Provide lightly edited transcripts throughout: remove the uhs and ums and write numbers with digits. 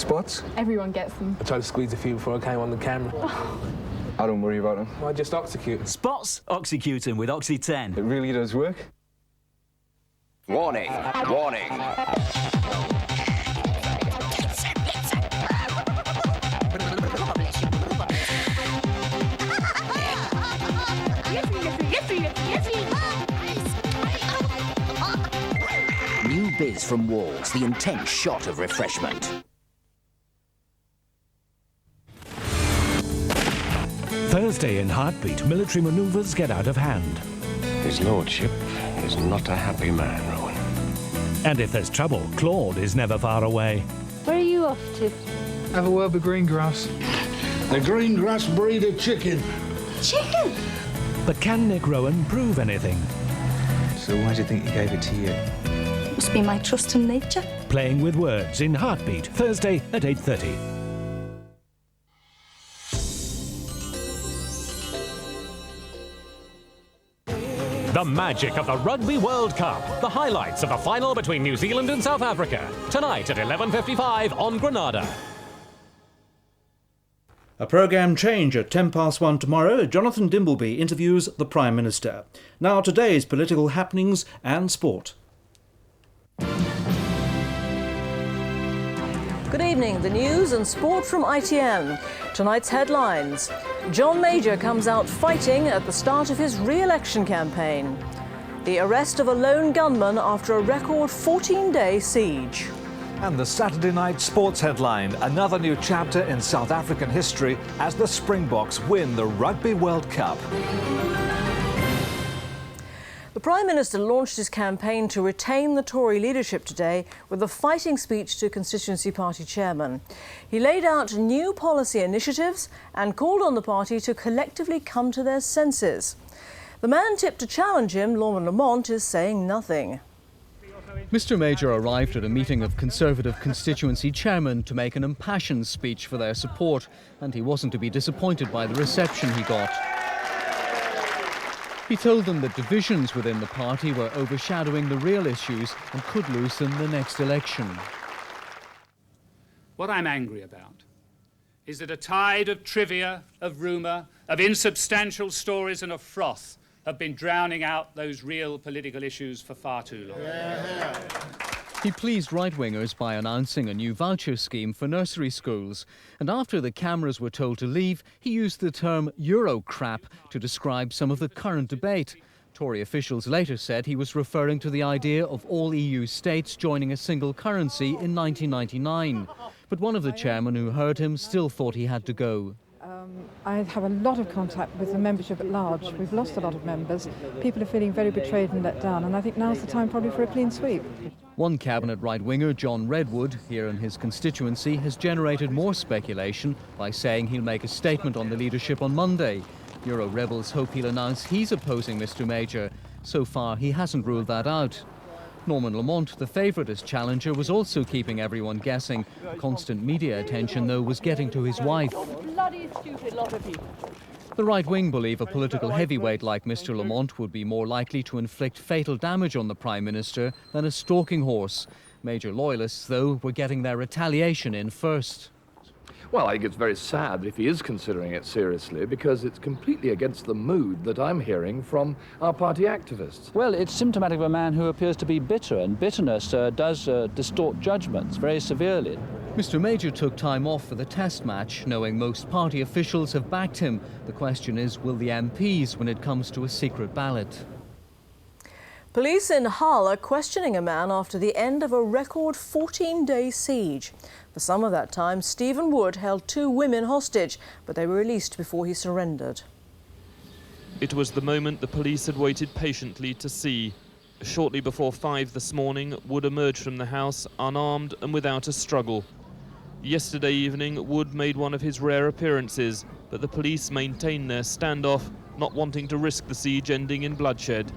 spots. Everyone gets them. I tried to squeeze a few before I came on the camera. I don't worry about them. I just oxycute. Spots oxycutin with Oxy 10. It really does work. Warning, warning. New biz from Walls, the intense shot of refreshment. Thursday in Heartbeat, military manoeuvres get out of hand. His lordship is not a happy man, Rowan. And if there's trouble, Claude is never far away. Where are you off to? Have a word with Greengrass. The Greengrass breed of chicken. Chicken? But can Nick Rowan prove anything? So why do you think he gave it to you? Must be my trust in nature. Playing with words in Heartbeat, Thursday at 8:30. The magic of the Rugby World Cup. The highlights of the final between New Zealand and South Africa. Tonight at 11:55 on Granada. A programme change at 1:10 tomorrow. Jonathan Dimbleby interviews the Prime Minister. Now today's political happenings and sport. Good evening. The news and sport from ITN. Tonight's headlines. John Major comes out fighting at the start of his re-election campaign. The arrest of a lone gunman after a record 14-day siege. And the Saturday night sports headline, another new chapter in South African history as the Springboks win the Rugby World Cup. The Prime Minister launched his campaign to retain the Tory leadership today with a fighting speech to constituency party chairmen. He laid out new policy initiatives and called on the party to collectively come to their senses. The man tipped to challenge him, Norman Lamont, is saying nothing. Mr Major arrived at a meeting of Conservative constituency chairmen to make an impassioned speech for their support, and he wasn't to be disappointed by the reception he got. He told them that divisions within the party were overshadowing the real issues and could loosen the next election. What I'm angry about is that a tide of trivia, of rumour, of insubstantial stories and of froth have been drowning out those real political issues for far too long. He pleased right-wingers by announcing a new voucher scheme for nursery schools. And after the cameras were told to leave, he used the term Eurocrap to describe some of the current debate. Tory officials later said he was referring to the idea of all EU states joining a single currency in 1999. But one of the chairmen who heard him still thought he had to go. I have a lot of contact with the membership at large. We've lost a lot of members. People are feeling very betrayed and let down, and I think now's the time probably for a clean sweep. One cabinet right-winger, John Redwood, here in his constituency, has generated more speculation by saying he'll make a statement on the leadership on Monday. Euro rebels hope he'll announce he's opposing Mr Major. So far, he hasn't ruled that out. Norman Lamont, the favourite as challenger, was also keeping everyone guessing. Constant media attention, though, was getting to his wife. Bloody stupid lot of people. The right wing believe a political heavyweight like Mr Lamont would be more likely to inflict fatal damage on the Prime Minister than a stalking horse. Major loyalists, though, were getting their retaliation in first. Well, I think it's very sad if he is considering it seriously, because it's completely against the mood that I'm hearing from our party activists. Well, it's symptomatic of a man who appears to be bitter, and bitterness does distort judgments very severely. Mr Major took time off for the test match, knowing most party officials have backed him. The question is, will the MPs when it comes to a secret ballot? Police in Hull are questioning a man after the end of a record 14-day siege. For some of that time, Stephen Wood held 2 women hostage, but they were released before he surrendered. It was the moment the police had waited patiently to see. Shortly before 5 this morning, Wood emerged from the house unarmed and without a struggle. Yesterday evening, Wood made one of his rare appearances, but the police maintained their standoff, not wanting to risk the siege ending in bloodshed.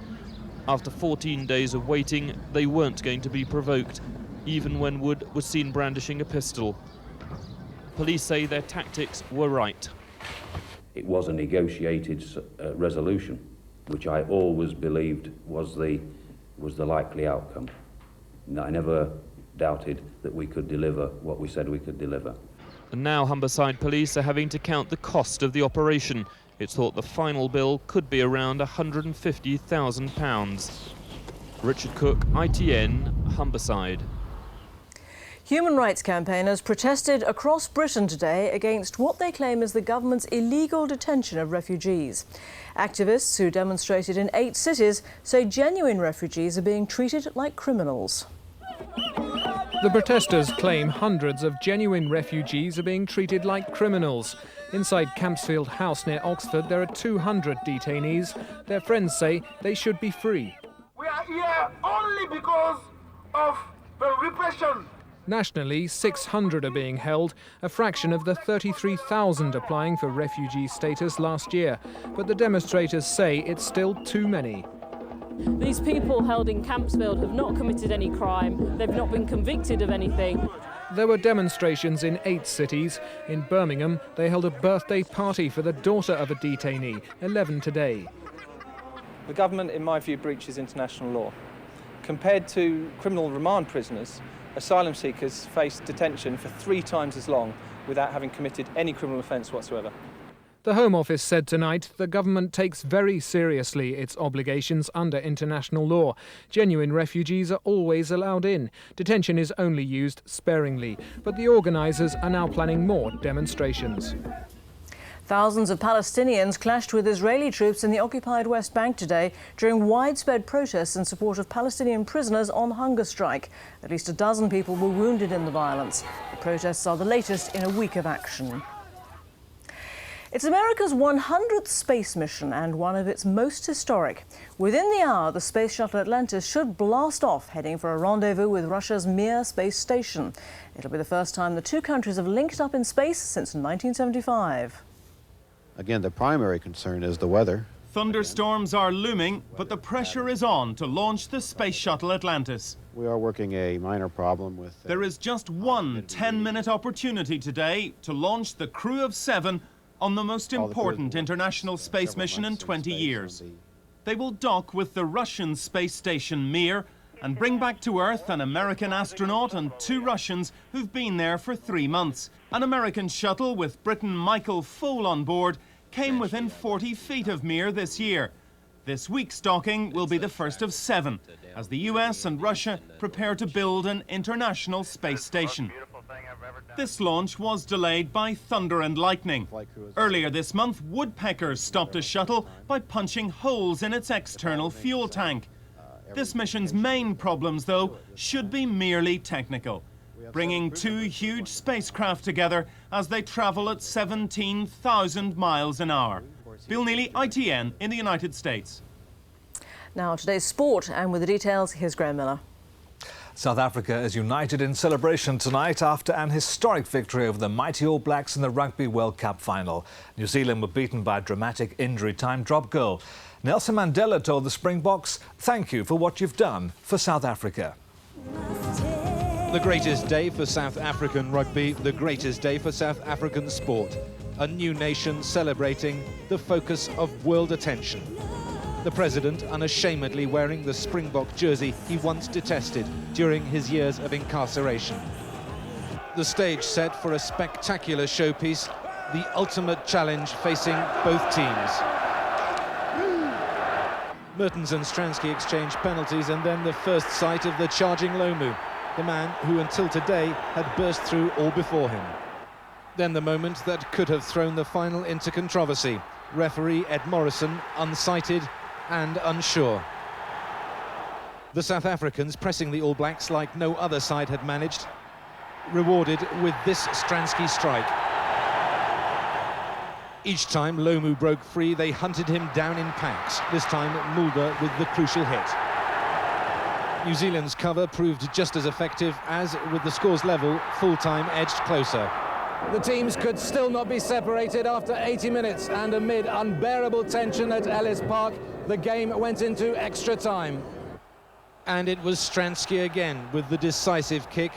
After 14 days of waiting, they weren't going to be provoked, even when Wood was seen brandishing a pistol. Police say their tactics were right. It was a negotiated resolution, which I always believed was the likely outcome. I never doubted that we could deliver what we said we could deliver. And now Humberside police are having to count the cost of the operation. It's thought the final bill could be around £150,000. Richard Cook, ITN, Humberside. Human rights campaigners protested across Britain today against what they claim is the government's illegal detention of refugees. Activists who demonstrated in 8 cities say genuine refugees are being treated like criminals. The protesters claim hundreds of genuine refugees are being treated like criminals. Inside Campsfield House near Oxford, there are 200 detainees. Their friends say they should be free. We are here only because of the repression. Nationally, 600 are being held, a fraction of the 33,000 applying for refugee status last year. But the demonstrators say it's still too many. These people held in Campsfield have not committed any crime. They've not been convicted of anything. There were demonstrations in 8 cities. In Birmingham, they held a birthday party for the daughter of a detainee, 11 today. The government, in my view, breaches international law. Compared to criminal remand prisoners, asylum seekers face detention for 3 times as long without having committed any criminal offence whatsoever. The Home Office said tonight the government takes very seriously its obligations under international law. Genuine refugees are always allowed in. Detention is only used sparingly. But the organisers are now planning more demonstrations. Thousands of Palestinians clashed with Israeli troops in the occupied West Bank today during widespread protests in support of Palestinian prisoners on hunger strike. At least a dozen people were wounded in the violence. The protests are the latest in a week of action. It's America's 100th space mission and one of its most historic. Within the hour, the Space Shuttle Atlantis should blast off, heading for a rendezvous with Russia's Mir space station. It'll be the first time the two countries have linked up in space since 1975. Again, the primary concern is the weather. Thunderstorms are looming, but the pressure is on to launch the Space Shuttle Atlantis. We are working a minor problem with... There is just one 10-minute opportunity today to launch the crew of 7 on the most important international space mission in 20 years. They will dock with the Russian space station Mir and bring back to Earth an American astronaut and 2 Russians who've been there for 3 months. An American shuttle with Briton Michael Foale on board came within 40 feet of Mir this year. This week's docking will be the first of 7, as the US and Russia prepare to build an international space station. This launch was delayed by thunder and lightning. Earlier this month, woodpeckers stopped a shuttle by punching holes in its external fuel tank. This mission's main problems, though, should be merely technical. Bringing 2 huge spacecraft together as they travel at 17,000 miles an hour. Bill Neely, ITN in the United States. Now today's sport, and with the details, here's Graham Miller. South Africa is united in celebration tonight after an historic victory over the mighty All Blacks in the Rugby World Cup final. New Zealand were beaten by a dramatic injury-time drop goal. Nelson Mandela told the Springboks, "Thank you for what you've done for South Africa." The greatest day for South African rugby, the greatest day for South African sport. A new nation celebrating the focus of world attention. The president unashamedly wearing the Springbok jersey he once detested during his years of incarceration. The stage set for a spectacular showpiece, the ultimate challenge facing both teams. Mertens and Stransky exchange penalties, and then the first sight of the charging Lomu, the man who until today had burst through all before him. Then the moment that could have thrown the final into controversy. Referee Ed Morrison unsighted and unsure. The South Africans pressing the All Blacks like no other side had managed, rewarded with this Stransky strike. Each time Lomu broke free, they hunted him down in packs, this time Mulder with the crucial hit. New Zealand's cover proved just as effective as, with the scores level, full-time edged closer. The teams could still not be separated after 80 minutes, and amid unbearable tension at Ellis Park, the game went into extra time. And it was Stransky again with the decisive kick,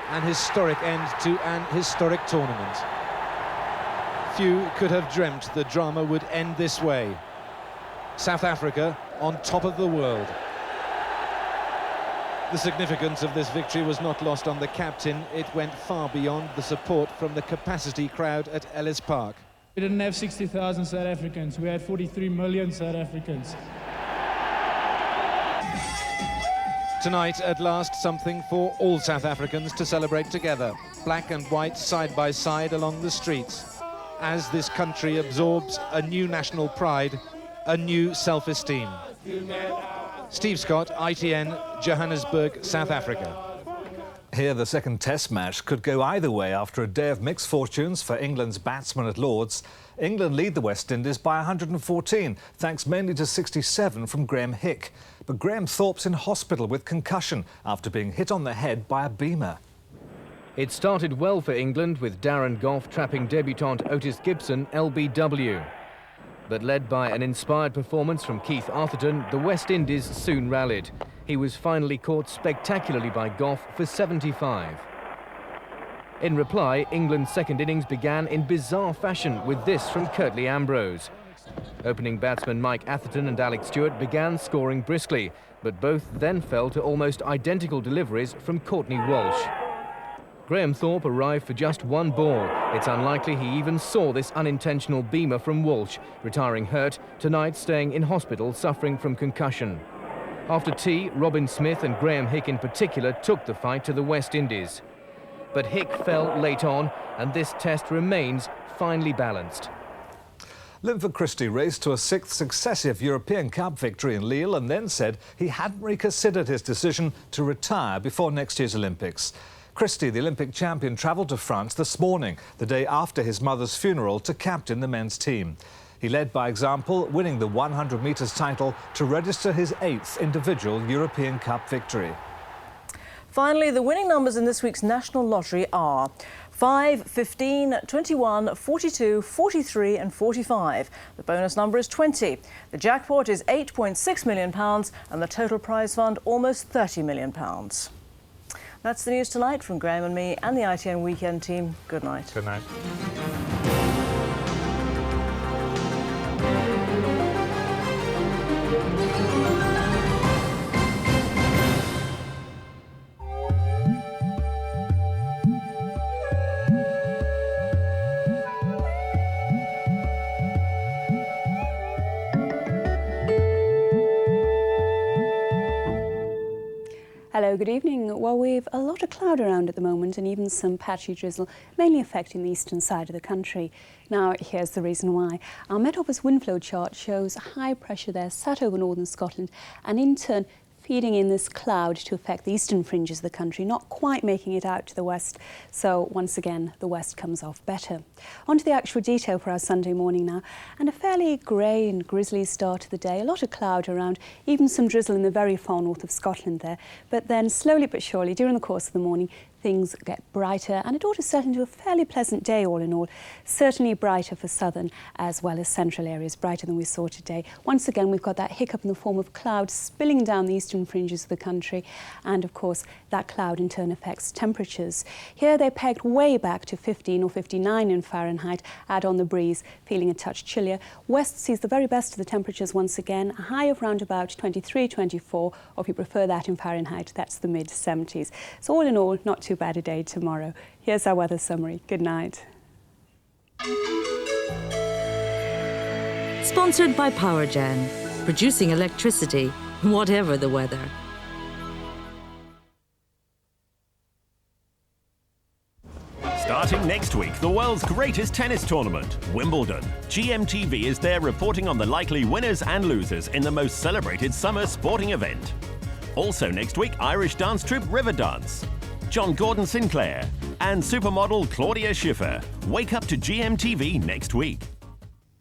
an historic end to an historic tournament. Few could have dreamt the drama would end this way. South Africa on top of the world. The significance of this victory was not lost on the captain. It went far beyond the support from the capacity crowd at Ellis Park. We didn't have 60,000 South Africans. We had 43 million South Africans. Tonight, at last, something for all South Africans to celebrate together. Black and white side by side along the streets. As this country absorbs a new national pride, a new self-esteem. Steve Scott, ITN, Johannesburg, South Africa. Here, the second Test match could go either way after a day of mixed fortunes for England's batsmen at Lord's. England lead the West Indies by 114, thanks mainly to 67 from Graham Hick. But Graham Thorpe's in hospital with concussion after being hit on the head by a beamer. It started well for England, with Darren Gough trapping debutant Otis Gibson LBW. But led by an inspired performance from Keith Arthurton, the West Indies soon rallied. He was finally caught spectacularly by Gough for 75. In reply, England's second innings began in bizarre fashion with this from Curtly Ambrose. Opening batsmen Mike Atherton and Alex Stewart began scoring briskly, but both then fell to almost identical deliveries from Courtney Walsh. Graham Thorpe arrived for just one ball. It's unlikely he even saw this unintentional beamer from Walsh, retiring hurt, tonight staying in hospital suffering from concussion. After tea, Robin Smith and Graham Hick in particular took the fight to the West Indies. But Hick fell late on, and this test remains finely balanced. Linford Christie raced to a sixth successive European Cup victory in Lille and then said he hadn't reconsidered his decision to retire before next year's Olympics. Christie, the Olympic champion, travelled to France this morning, the day after his mother's funeral, to captain the men's team. He led by example, winning the 100 metres title to register his 8th individual European Cup victory. Finally, the winning numbers in this week's National Lottery are 5, 15, 21, 42, 43 and 45. The bonus number is 20. The jackpot is £8.6 million and the total prize fund almost £30 million. That's the news tonight from Graham and me and the ITN Weekend team. Good night. Good night. Hello, good evening. Well, we've a lot of cloud around at the moment and even some patchy drizzle, mainly affecting the eastern side of the country. Now, here's the reason why. Our Met Office wind flow chart shows high pressure there sat over northern Scotland and in turn feeding in this cloud to affect the eastern fringes of the country, not quite making it out to the west. So once again, the west comes off better. On to the actual detail for our Sunday morning now, and a fairly grey and grizzly start to the day. A lot of cloud around, even some drizzle in the very far north of Scotland there. But then slowly but surely, during the course of the morning, things get brighter and it ought to settle into a fairly pleasant day all in all. Certainly brighter for southern as well as central areas, brighter than we saw today. Once again, we've got that hiccup in the form of clouds spilling down the eastern fringes of the country, and of course that cloud in turn affects temperatures. Here they're pegged way back to 15 or 59 in Fahrenheit. Add on the breeze, feeling a touch chillier. West sees the very best of the temperatures once again, a high of around about 23, 24, or if you prefer that in Fahrenheit, that's the mid-70s. So all in all, not too bad a day tomorrow. Here's our weather summary. Good night. Sponsored by PowerGen, producing electricity, whatever the weather. Starting next week, the world's greatest tennis tournament, Wimbledon. GMTV is there reporting on the likely winners and losers in the most celebrated summer sporting event. Also next week, Irish dance troupe Riverdance, John Gordon Sinclair, and supermodel Claudia Schiffer. Wake up to GMTV next week.